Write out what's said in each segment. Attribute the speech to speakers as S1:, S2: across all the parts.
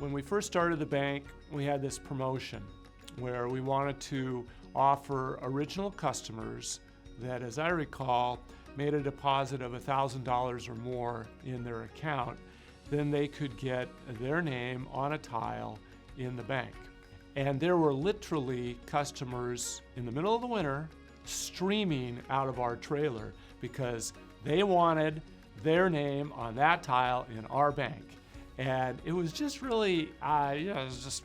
S1: When we first started the bank, we had this promotion where we wanted to offer original customers that, as I recall, made a deposit of $1,000 or more in their account, then they could get their name on a tile in the bank. And there were literally customers in the middle of the winter streaming out of our trailer because they wanted their name on that tile in our bank. And it was just really, it just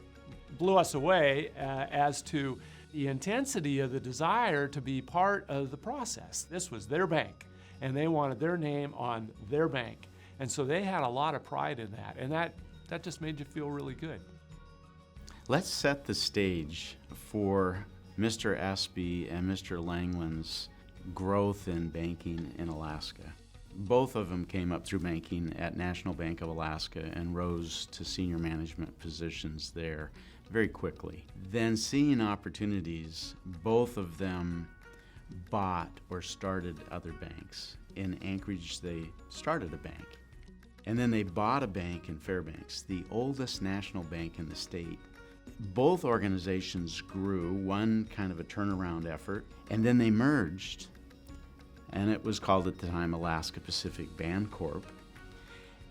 S1: blew us away as to the intensity of the desire to be part of the process. This was their bank, and they wanted their name on their bank. And so they had a lot of pride in that, and that just made you feel really good.
S2: Let's set the stage for Mr. Espy and Mr. Langland's growth in banking in Alaska. Both of them came up through banking at National Bank of Alaska and rose to senior management positions there very quickly. Then, seeing opportunities, both of them bought or started other banks. In Anchorage, they started a bank. And then they bought a bank in Fairbanks, the oldest national bank in the state. Both organizations grew, one kind of a turnaround effort, and then they merged. And it was called at the time Alaska Pacific Bancorp.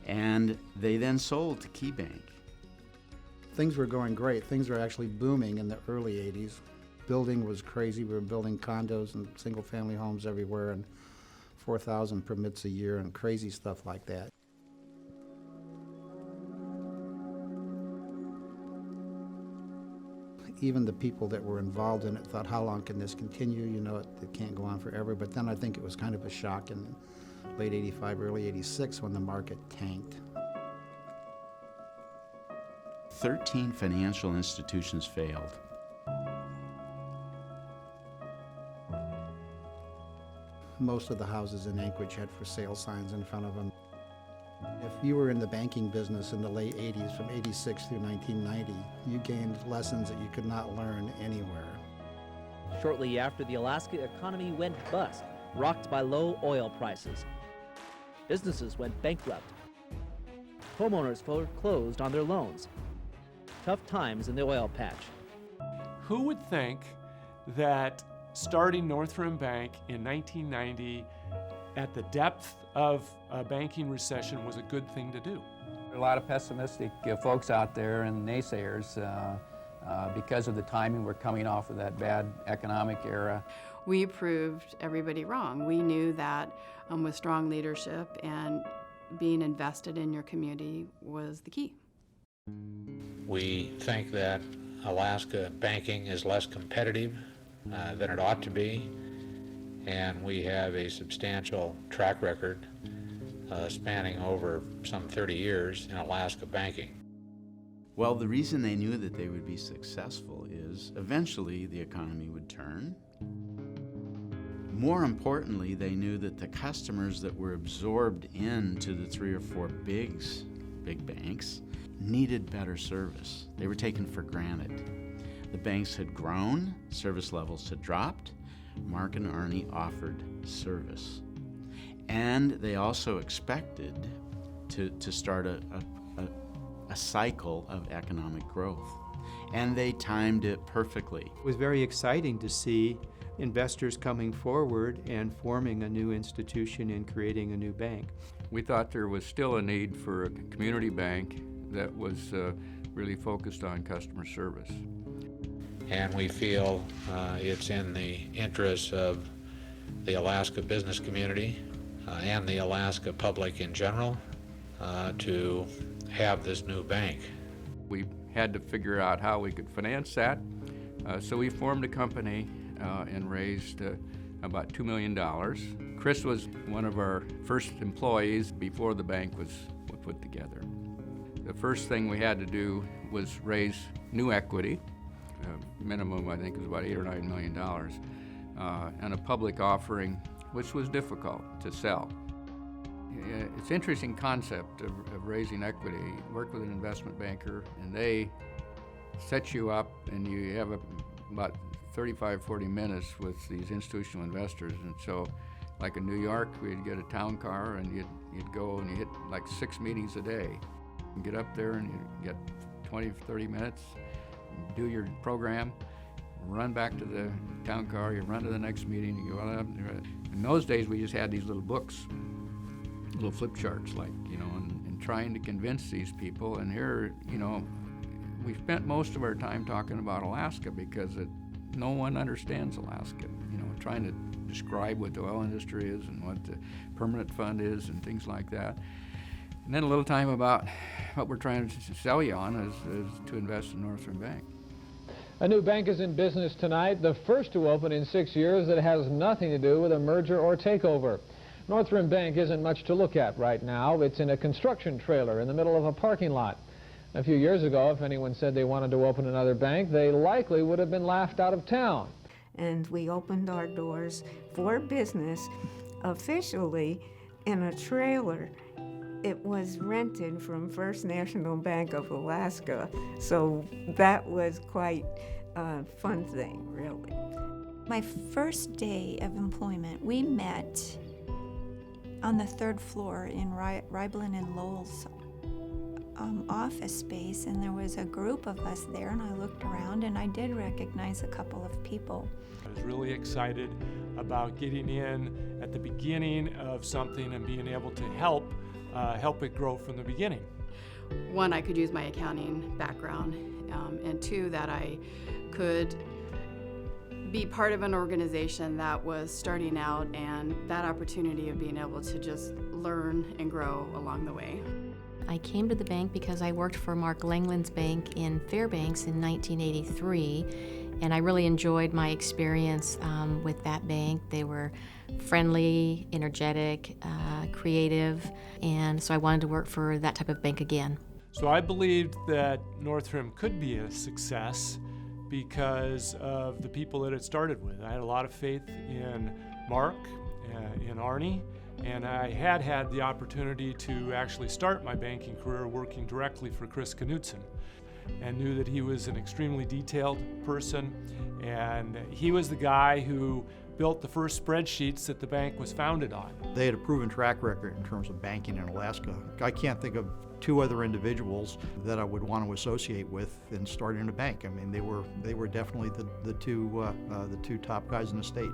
S2: And they then sold to Key Bank.
S3: Things were going great. Things were actually booming in the early 80s. Building was crazy. We were building condos and single-family homes everywhere, and 4,000 permits a year and crazy stuff like that. Even the people that were involved in it thought, how long can this continue? You know, it can't go on forever. But then I think it was kind of a shock in late 85, early 86 when the market tanked.
S2: 13 financial institutions failed.
S3: Most of the houses in Anchorage had for sale signs in front of them. If you were in the banking business in the late 80s, from 86 through 1990, you gained lessons that you could not learn anywhere.
S4: Shortly after, the Alaska economy went bust, rocked by low oil prices. Businesses went bankrupt. Homeowners foreclosed on their loans. Tough times in the oil patch.
S1: Who would think that starting Northrim Bank in 1990 at the depth of a banking recession was a good thing to do?
S5: There are a lot of pessimistic folks out there and naysayers because of the timing. We're coming off of that bad economic era.
S6: We proved everybody wrong. We knew that with strong leadership and being invested in your community was the key.
S7: We think that Alaska banking is less competitive than it ought to be, and we have a substantial track record spanning over some 30 years in Alaska banking.
S2: Well, the reason they knew that they would be successful is eventually the economy would turn. More importantly, they knew that the customers that were absorbed into the 3 or 4 big banks needed better service. They were taken for granted. The banks had grown, service levels had dropped. Marc and Arnie offered service. And they also expected to start a cycle of economic growth. And they timed it perfectly.
S8: It was very exciting to see investors coming forward and forming a new institution and creating a new bank.
S9: We thought there was still a need for a community bank that was really focused on customer service.
S7: And we feel it's in the interests of the Alaska business community and the Alaska public in general to have this new bank.
S9: We had to figure out how we could finance that, so we formed a company and raised about $2 million. Chris was one of our first employees before the bank was put together. The first thing we had to do was raise new equity. Minimum, I think, was about $8 or $9 million, and a public offering, which was difficult to sell. It's an interesting concept of raising equity. You work with an investment banker, and they set you up, and you have about 35, 40 minutes with these institutional investors. And so, like in New York, we'd get a town car, and you'd go and you hit like 6 meetings a day. You get up there and you get 20, 30 minutes, do your program, run back to the town car, you run to the next meeting, you go up. In those days, we just had these little books, little flip charts, like, you know, and trying to convince these people. And here, you know, we spent most of our time talking about Alaska because no one understands Alaska, you know, trying to describe what the oil industry is and what the permanent fund is and things like that. And then a little time about what we're trying to sell you on is to invest in Northrim Bank.
S10: A new bank is in business tonight, the first to open in 6 years that has nothing to do with a merger or takeover. Northrim Bank isn't much to look at right now. It's in a construction trailer in the middle of a parking lot. A few years ago, if anyone said they wanted to open another bank, they likely would have been laughed out of town.
S11: And we opened our doors for business officially in a trailer. It was rented from First National Bank of Alaska, so that was quite a fun thing, really.
S12: My first day of employment, we met on the 3rd floor in Ryblin and Lowell's office space, and there was a group of us there, and I looked around and I did recognize a couple of people.
S1: I was really excited about getting in at the beginning of something and being able to help it grow from the beginning.
S6: One, I could use my accounting background, and two, that I could be part of an organization that was starting out, and that opportunity of being able to just learn and grow along the way.
S13: I came to the bank because I worked for Marc Langland's bank in Fairbanks in 1983, and I really enjoyed my experience with that bank. They were friendly, energetic, creative, and so I wanted to work for that type of bank again.
S1: So I believed that Northrim could be a success because of the people that it started with. I had a lot of faith in Marc, in Arnie, and I had the opportunity to actually start my banking career working directly for Chris Knutson, and knew that he was an extremely detailed person, and he was the guy who built the first spreadsheets that the bank was founded on.
S14: They had a proven track record in terms of banking in Alaska. I can't think of two other individuals that I would want to associate with in starting a bank. I mean, they were definitely the two top guys in the state.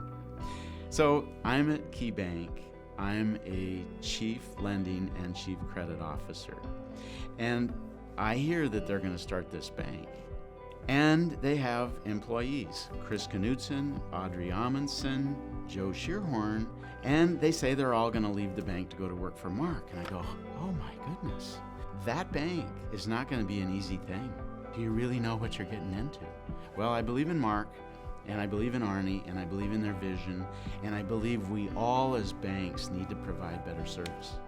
S2: So I'm at Key Bank. I'm a chief lending and chief credit officer. And I hear that they're going to start this bank. And they have employees, Chris Knutson, Audrey Amundsen, Joe Shearhorn, and they say they're all going to leave the bank to go to work for Marc. And I go, oh my goodness, that bank is not going to be an easy thing. Do you really know what you're getting into? Well, I believe in Marc, and I believe in Arnie, and I believe in their vision, and I believe we all as banks need to provide better service.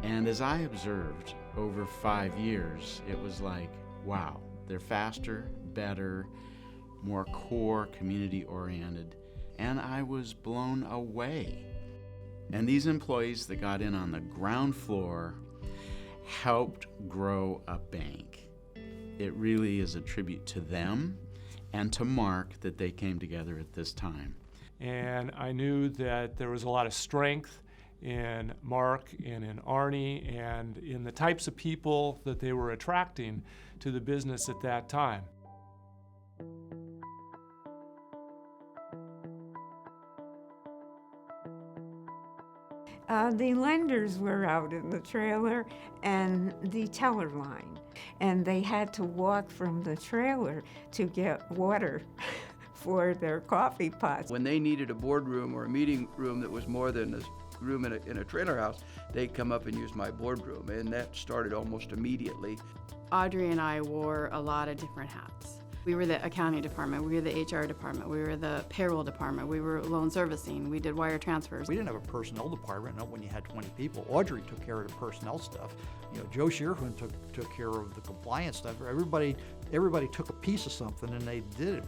S2: And as I observed over 5 years, it was like, wow, they're faster, better, more core, community-oriented, and I was blown away. And these employees that got in on the ground floor helped grow a bank. It really is a tribute to them and to Marc that they came together at this time.
S1: And I knew that there was a lot of strength in Marc and in Arnie and in the types of people that they were attracting to the business at that time.
S11: The lenders were out in the trailer and the teller line, and they had to walk from the trailer to get water for their coffee pots.
S15: When they needed a boardroom or a meeting room that was more than a room in a trailer house, they'd come up and use my boardroom, and that started almost immediately.
S6: Audrey and I wore a lot of different hats. We were the accounting department, we were the HR department, we were the payroll department, we were loan servicing, we did wire transfers.
S14: We didn't have a personnel department, not when you had 20 people. Audrey took care of the personnel stuff. You know, Joe Shearhorn took care of the compliance stuff. Everybody took a piece of something and they did it.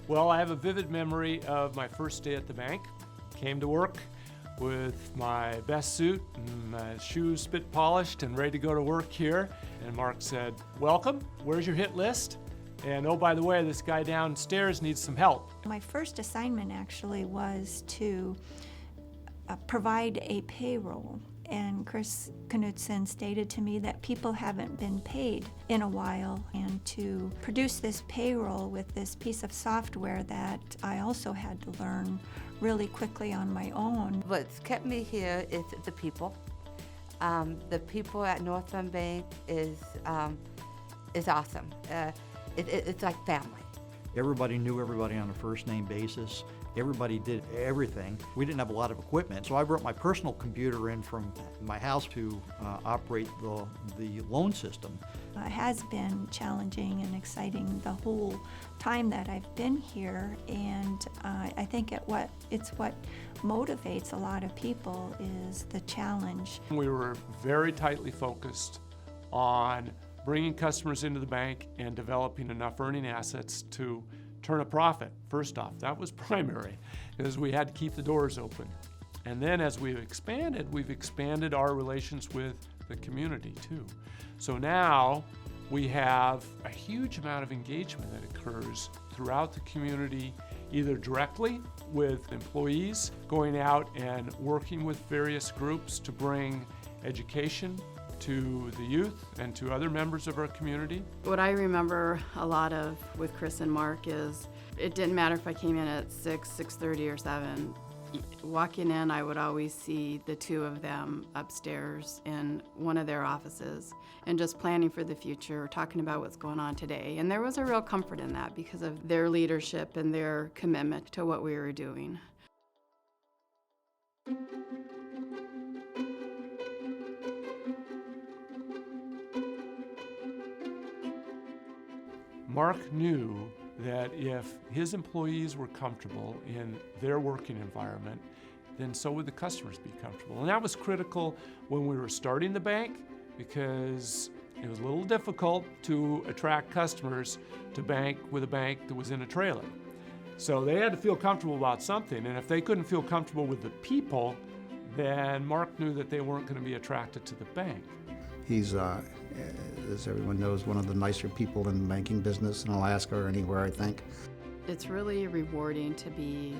S1: Well, I have a vivid memory of my first day at the bank. Came to work with my best suit and my shoes spit polished and ready to go to work here. And Marc said, welcome, where's your hit list? And oh, by the way, this guy downstairs needs some help.
S12: My first assignment actually was to provide a payroll And Chris Knudsen stated to me that people haven't been paid in a while, and to produce this payroll with this piece of software that I also had to learn really quickly on my own.
S16: What's kept me here is the people. The people at Northrim Bank is awesome. It's like family.
S14: Everybody knew everybody on a first-name basis. Everybody did everything. We didn't have a lot of equipment, so I brought my personal computer in from my house to operate the loan system.
S12: It has been challenging and exciting the whole time that I've been here, and I think it's what motivates a lot of people is the challenge.
S1: We were very tightly focused on bringing customers into the bank and developing enough earning assets to turn a profit. First off, that was primary, because we had to keep the doors open. And then as we've expanded our relations with the community too. So now we have a huge amount of engagement that occurs throughout the community, either directly with employees, going out and working with various groups to bring education to the youth and to other members of our community.
S6: What I remember a lot of with Chris and Mark is it didn't matter if I came in at 6, 6:30 or 7. Walking in, I would always see the two of them upstairs in one of their offices and just planning for the future, talking about what's going on today. And there was a real comfort in that because of their leadership and their commitment to what we were doing.
S1: Mark knew that if his employees were comfortable in their working environment, then so would the customers be comfortable. And that was critical when we were starting the bank, because it was a little difficult to attract customers to bank with a bank that was in a trailer. So they had to feel comfortable about something, and if they couldn't feel comfortable with the people, then Mark knew that they weren't going to be attracted to the bank.
S3: He's, as everyone knows, one of the nicer people in the banking business in Alaska or anywhere, I think.
S6: It's really rewarding to be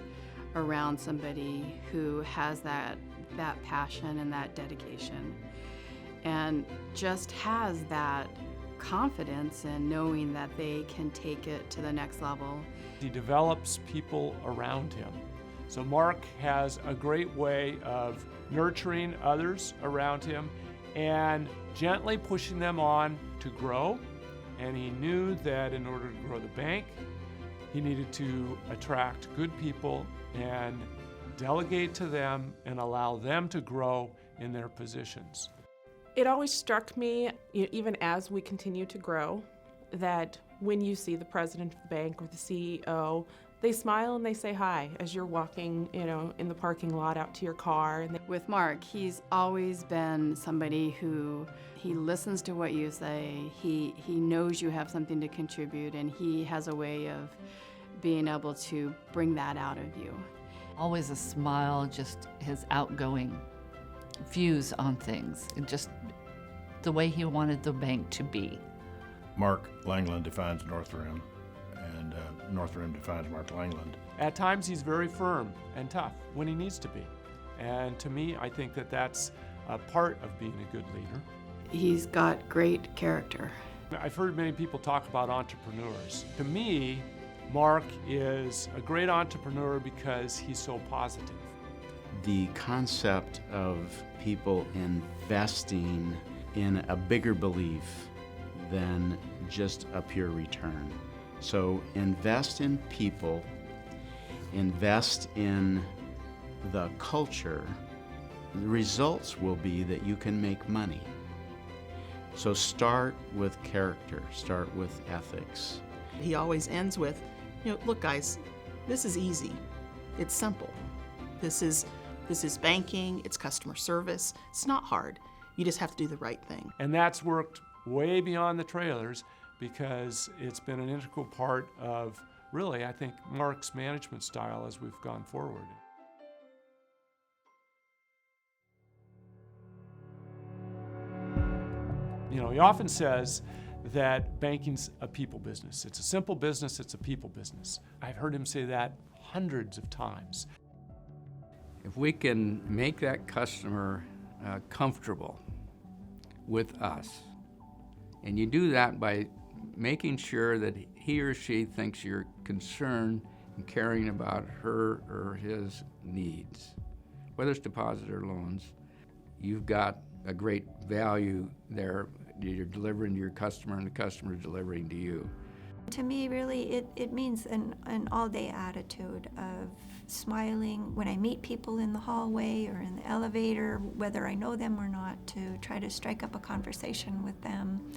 S6: around somebody who has that passion and that dedication, and just has that confidence in knowing that they can take it to the next level.
S1: He develops people around him. So Mark has a great way of nurturing others around him and gently pushing them on to grow. And he knew that in order to grow the bank, he needed to attract good people and delegate to them and allow them to grow in their positions.
S17: It always struck me, even as we continue to grow, that when you see the president of the bank or the CEO, they smile and they say hi as you're walking, in the parking lot out to your car. And
S6: with Mark, he's always been somebody who he listens to what you say. He knows you have something to contribute, and he has a way of being able to bring that out of you.
S18: Always a smile, just his outgoing views on things, and just the way he wanted the bank to be.
S19: Marc Langland defines Northrim, and Northrim defines Marc Langland.
S1: At times he's very firm and tough when he needs to be. And to me, I think that that's a part of being a good leader.
S6: He's got great character.
S1: I've heard many people talk about entrepreneurs. To me, Mark is a great entrepreneur because he's so positive.
S2: The concept of people investing in a bigger belief than just a pure return. So invest in people, invest in the culture. The results will be that you can make money. So start with character, start with ethics.
S20: He always ends with, look guys, this is easy. It's simple. This is banking, it's customer service. It's not hard. You just have to do the right thing.
S1: And that's worked way beyond the trailers, because it's been an integral part of, really, I think, Mark's management style as we've gone forward. He often says that banking's a people business. It's a simple business, it's a people business. I've heard him say that hundreds of times.
S9: If we can make that customer comfortable with us. And you do that by making sure that he or she thinks you're concerned and caring about her or his needs. Whether it's deposit or loans, you've got a great value there. You're delivering to your customer and the customer's delivering to you.
S12: To me, really, it means an all-day attitude of smiling when I meet people in the hallway or in the elevator, whether I know them or not, to try to strike up a conversation with them.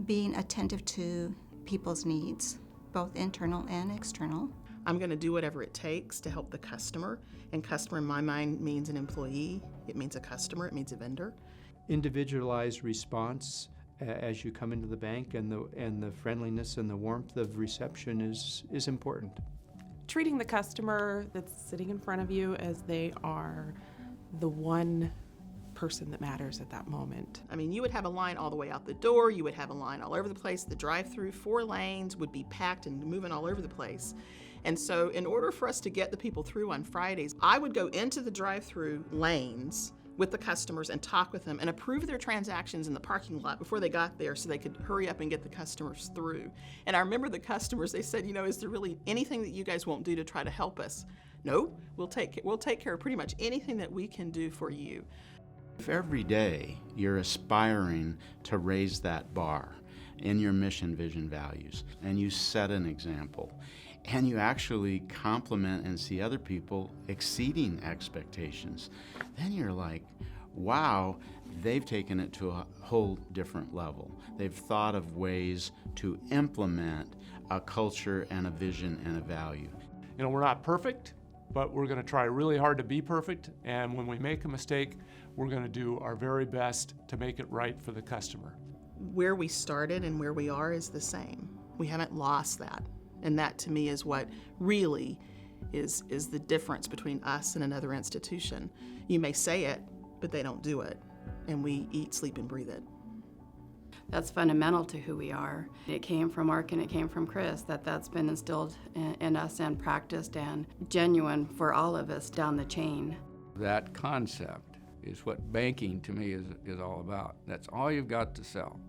S21: Being attentive to people's needs, both internal and external.
S20: I'm going to do whatever it takes to help the customer, and customer in my mind means an employee, it means a customer, it means a vendor.
S8: Individualized response as you come into the bank, and the friendliness and the warmth of reception is important.
S17: Treating the customer that's sitting in front of you as they are the one person that matters at that moment.
S20: I mean, you would have a line all the way out the door, you would have a line all over the place, the drive-through 4 lanes would be packed and moving all over the place. And so in order for us to get the people through on Fridays, I would go into the drive-through lanes with the customers and talk with them and approve their transactions in the parking lot before they got there so they could hurry up and get the customers through. And I remember the customers, they said, is there really anything that you guys won't do to try to help us? No, we'll take care of pretty much anything that we can do for you.
S2: If every day you're aspiring to raise that bar in your mission, vision, values, and you set an example, and you actually compliment and see other people exceeding expectations, then you're like, wow, they've taken it to a whole different level. They've thought of ways to implement a culture and a vision and a value.
S1: We're not perfect, but we're going to try really hard to be perfect, and when we make a mistake, we're going to do our very best to make it right for the customer.
S20: Where we started and where we are is the same. We haven't lost that. And that, to me, is what really is the difference between us and another institution. You may say it, but they don't do it. And we eat, sleep, and breathe it.
S6: That's fundamental to who we are. It came from Marc and it came from Chris, that's been instilled in us and practiced and genuine for all of us down the chain.
S9: That concept is what banking, to me, is all about. That's all you've got to sell.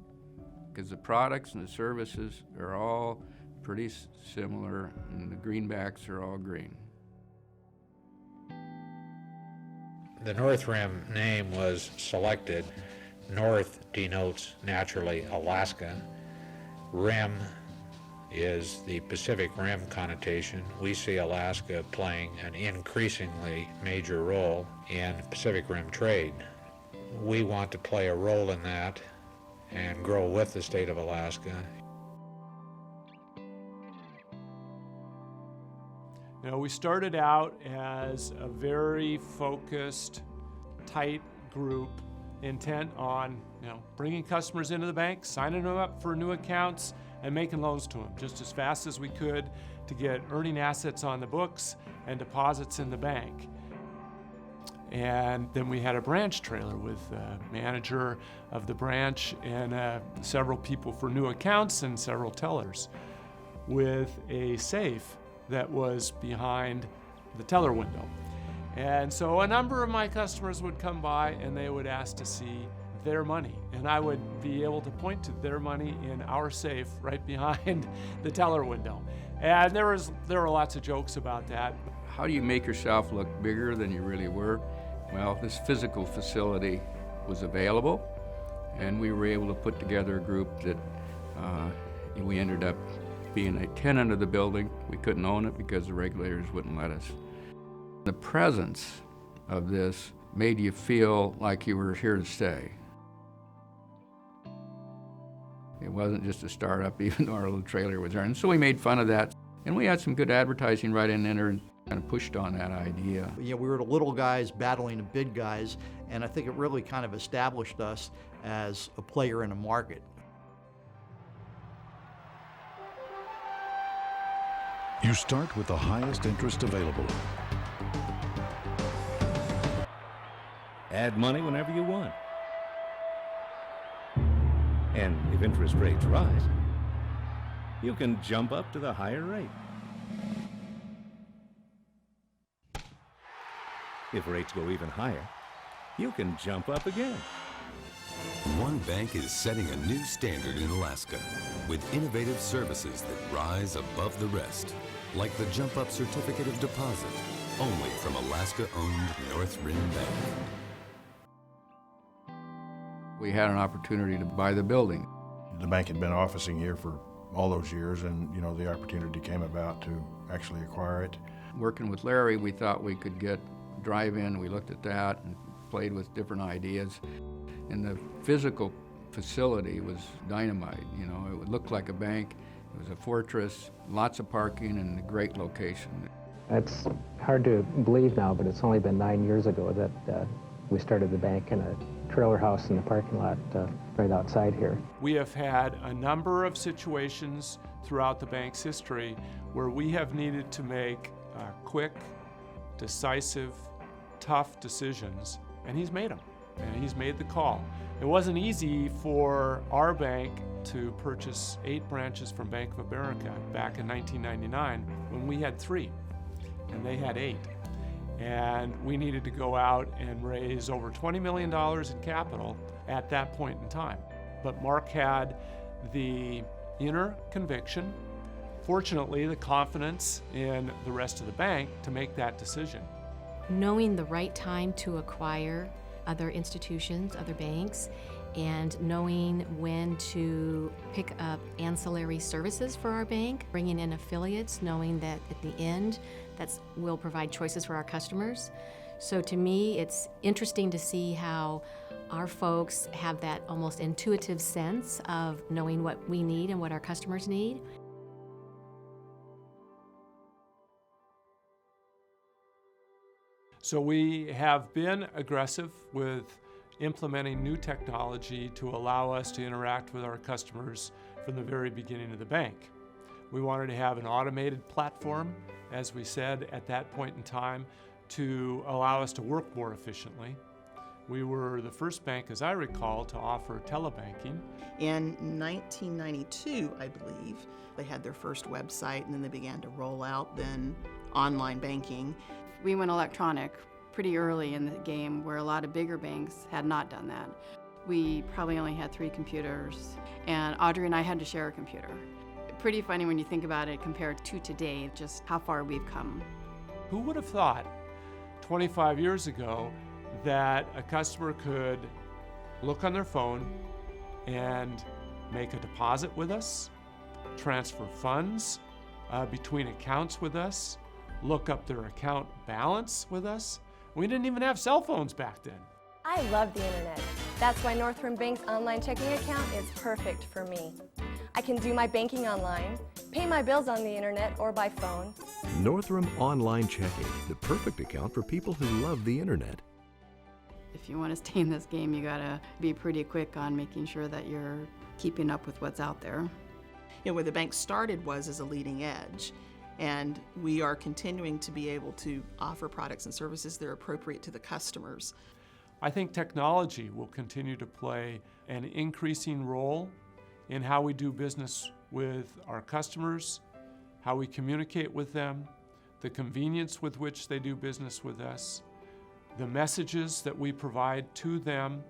S9: Because the products and the services are all pretty similar, and the greenbacks are all green.
S7: The Northrim name was selected. North denotes naturally Alaska. Rim is the Pacific Rim connotation. We see Alaska playing an increasingly major role in Pacific Rim trade. We want to play a role in that and grow with the state of Alaska.
S1: We started out as a very focused, tight group, intent on bringing customers into the bank, signing them up for new accounts, and making loans to them just as fast as we could to get earning assets on the books and deposits in the bank. And then we had a branch trailer with a manager of the branch and several people for new accounts and several tellers with a safe that was behind the teller window. And so a number of my customers would come by and they would ask to see their money. And I would be able to point to their money in our safe right behind the teller window. And there were lots of jokes about that.
S9: How do you make yourself look bigger than you really were? Well, this physical facility was available, and we were able to put together a group that we ended up being a tenant of the building. We couldn't own it because the regulators wouldn't let us. The presence of this made you feel like you were here to stay. It wasn't just a startup, even though our little trailer was there. And so we made fun of that. And we had some good advertising right in there and kind of pushed on that idea.
S14: We were the little guys battling the big guys, and I think it really kind of established us as a player in a market.
S22: You start with the highest interest available.
S23: Add money whenever you want. And if interest rates rise, you can jump up to the higher rate. If rates go even higher, you can jump up again.
S4: One bank is setting a new standard in Alaska with innovative services that rise above the rest, like the Jump Up Certificate of Deposit, only from Alaska-owned Northrim Bank.
S9: We had an opportunity to buy the building.
S19: The bank had been officing here for all those years, and the opportunity came about to actually acquire it.
S9: Working with Larry, we thought we could get drive-in. We looked at that and played with different ideas. And the physical facility was dynamite. It looked like a bank. It was a fortress, lots of parking, and a great location.
S5: It's hard to believe now, but it's only been 9 years ago that we started the bank in a trailer house in the parking lot right outside here.
S1: We have had a number of situations throughout the bank's history where we have needed to make quick, decisive, tough decisions, and he's made them. And he's made the call. It wasn't easy for our bank to purchase 8 branches from Bank of America back in 1999 when we had 3 and they had 8. And we needed to go out and raise over $20 million in capital at that point in time. But Marc had the inner conviction, fortunately the confidence in the rest of the bank to make that decision.
S13: Knowing the right time to acquire other institutions, other banks, and knowing when to pick up ancillary services for our bank, bringing in affiliates, knowing that at the end will provide choices for our customers. So to me, it's interesting to see how our folks have that almost intuitive sense of knowing what we need and what our customers need.
S1: So we have been aggressive with implementing new technology to allow us to interact with our customers from the very beginning of the bank. We wanted to have an automated platform, as we said at that point in time, to allow us to work more efficiently. We were the first bank, as I recall, to offer telebanking.
S20: In 1992, I believe, they had their first website, and then they began to roll out then online banking.
S6: We went electronic pretty early in the game, where a lot of bigger banks had not done that. We probably only had 3 computers, and Audrey and I had to share a computer. Pretty funny when you think about it compared to today, just how far we've come.
S1: Who would have thought 25 years ago that a customer could look on their phone and make a deposit with us, transfer funds between accounts with us, look up their account balance with us? We didn't even have cell phones back then.
S10: I love the internet. That's why Northrim Bank's online checking account is perfect for me. I can do my banking online, pay my bills on the internet or by phone.
S23: Northrim Online Checking, the perfect account for people who love the internet.
S6: If you want to stay in this game, you gotta be pretty quick on making sure that you're keeping up with what's out there.
S20: Where the bank started was as a leading edge, and we are continuing to be able to offer products and services that are appropriate to the customers.
S1: I think technology will continue to play an increasing role in how we do business with our customers, how we communicate with them, the convenience with which they do business with us, the messages that we provide to them,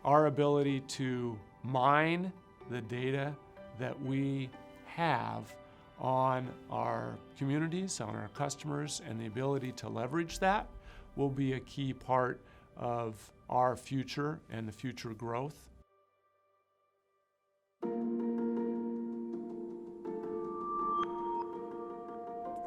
S1: our ability to mine the data that we have on our communities, on our customers, and the ability to leverage that will be a key part of our future and the future growth.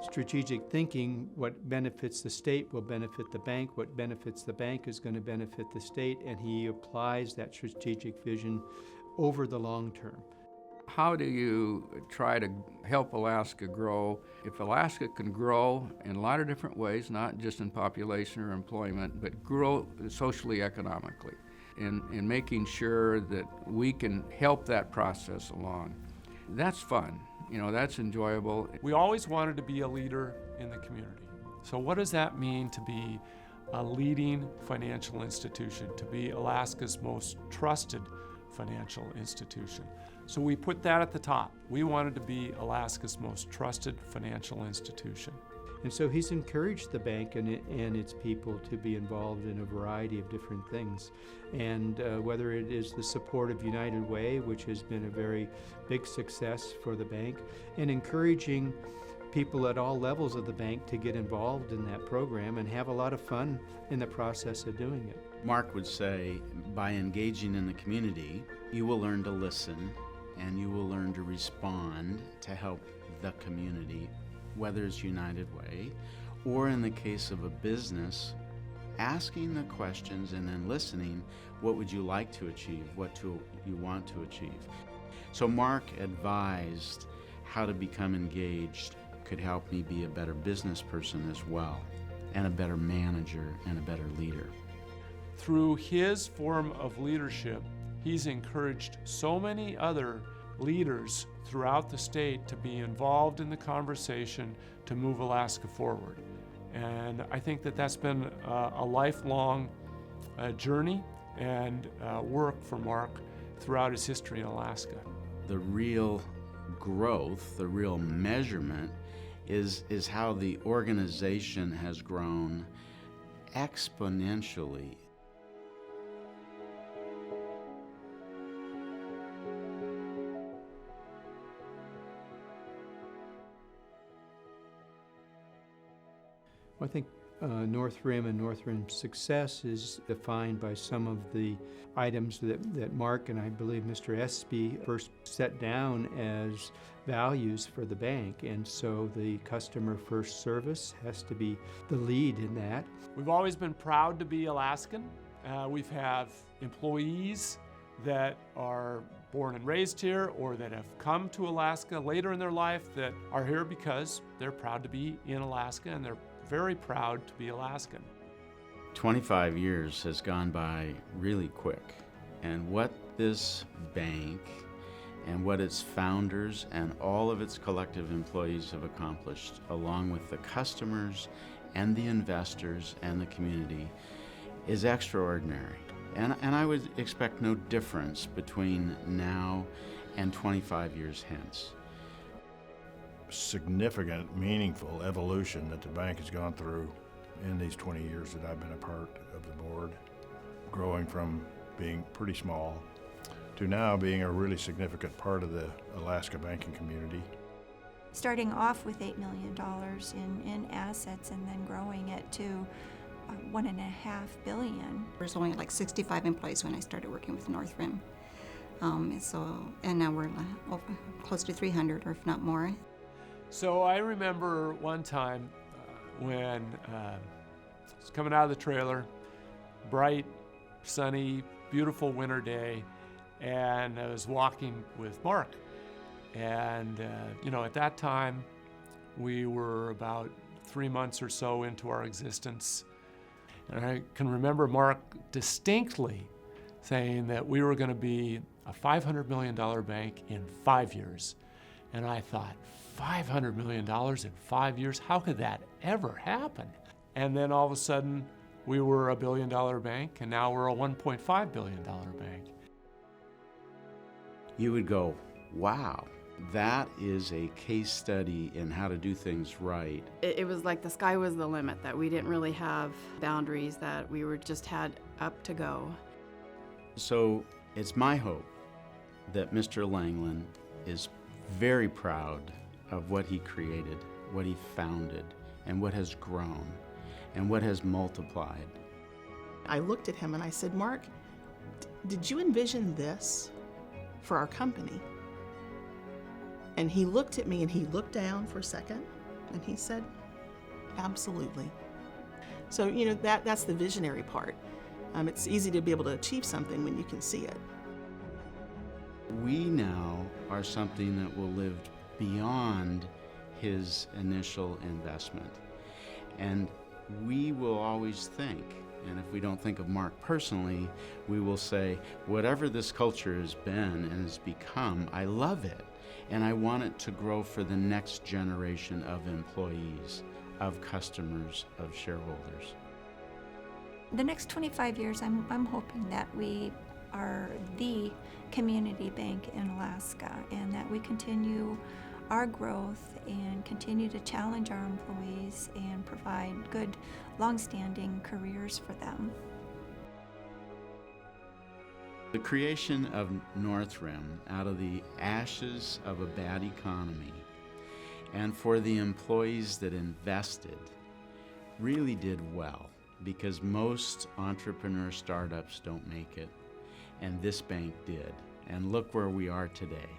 S8: Strategic thinking, what benefits the state will benefit the bank, what benefits the bank is going to benefit the state, and he applies that strategic vision over the long term.
S9: How do you try to help Alaska grow? If Alaska can grow in a lot of different ways, not just in population or employment, but grow socially, economically, in making sure that we can help that process along, that's fun. That's enjoyable.
S1: We always wanted to be a leader in the community. So what does that mean to be a leading financial institution, to be Alaska's most trusted financial institution? So we put that at the top. We wanted to be Alaska's most trusted financial institution.
S8: And so he's encouraged the bank and its people to be involved in a variety of different things. And whether it is the support of United Way, which has been a very big success for the bank, and encouraging people at all levels of the bank to get involved in that program and have a lot of fun in the process of doing it.
S2: Marc would say, by engaging in the community, you will learn to listen and you will learn to respond to help the community, whether it's United Way, or in the case of a business, asking the questions and then listening, what would you like to achieve, what you want to achieve. So Marc advised how to become engaged could help me be a better business person as well, and a better manager and a better leader.
S1: Through his form of leadership, he's encouraged so many other leaders throughout the state to be involved in the conversation to move Alaska forward. And I think that that's been a lifelong journey and work for Marc throughout his history in Alaska.
S2: The real growth, the real measurement is how the organization has grown exponentially.
S8: I think Northrim and Northrim's success is defined by some of the items that Marc and I believe Mr. Espy first set down as values for the bank. And so the customer first service has to be the lead in that.
S1: We've always been proud to be Alaskan. We've have employees that are born and raised here or that have come to Alaska later in their life that are here because they're proud to be in Alaska and they're very proud to be Alaskan.
S2: 25 years has gone by really quick, and what this bank and what its founders and all of its collective employees have accomplished, along with the customers and the investors and the community, is extraordinary. And I would expect no difference between now and 25 years hence.
S19: Significant, meaningful evolution that the bank has gone through in these 20 years that I've been a part of the board, growing from being pretty small to now being a really significant part of the Alaska banking community.
S12: Starting off with $8 million in assets and then growing it to $1.5 billion.
S21: There's only like 65 employees when I started working with Northrim. And now we're close to 300, or if not more.
S1: So I remember one time when I was coming out of the trailer, bright, sunny, beautiful winter day, and I was walking with Marc. And, at that time, we were about 3 months or so into our existence. And I can remember Marc distinctly saying that we were going to be a $500 million bank in 5 years. And I thought, $500 million in 5 years? How could that ever happen? And then all of a sudden, we were a $1 billion bank, and now we're a $1.5 billion bank.
S2: You would go, wow, that is a case study in how to do things right.
S6: It was like the sky was the limit, that we didn't really have boundaries, that we just had up to go.
S2: So it's my hope that Mr. Langland is very proud of what he created, what he founded, and what has grown, and what has multiplied.
S20: I looked at him and I said, Marc, did you envision this for our company? And he looked at me and he looked down for a second and he said, absolutely. So, that's the visionary part. It's easy to be able to achieve something when you can see it.
S2: We now are something that will live beyond his initial investment. And we will always think, and if we don't think of Marc personally, we will say, whatever this culture has been and has become, I love it. And I want it to grow for the next generation of employees, of customers, of shareholders.
S12: The next 25 years, I'm hoping that we are the community bank in Alaska and that we continue our growth and continue to challenge our employees and provide good, long-standing careers for them.
S2: The creation of Northrim out of the ashes of a bad economy, and for the employees that invested, really did well, because most entrepreneur startups don't make it, and this bank did. And look where we are today.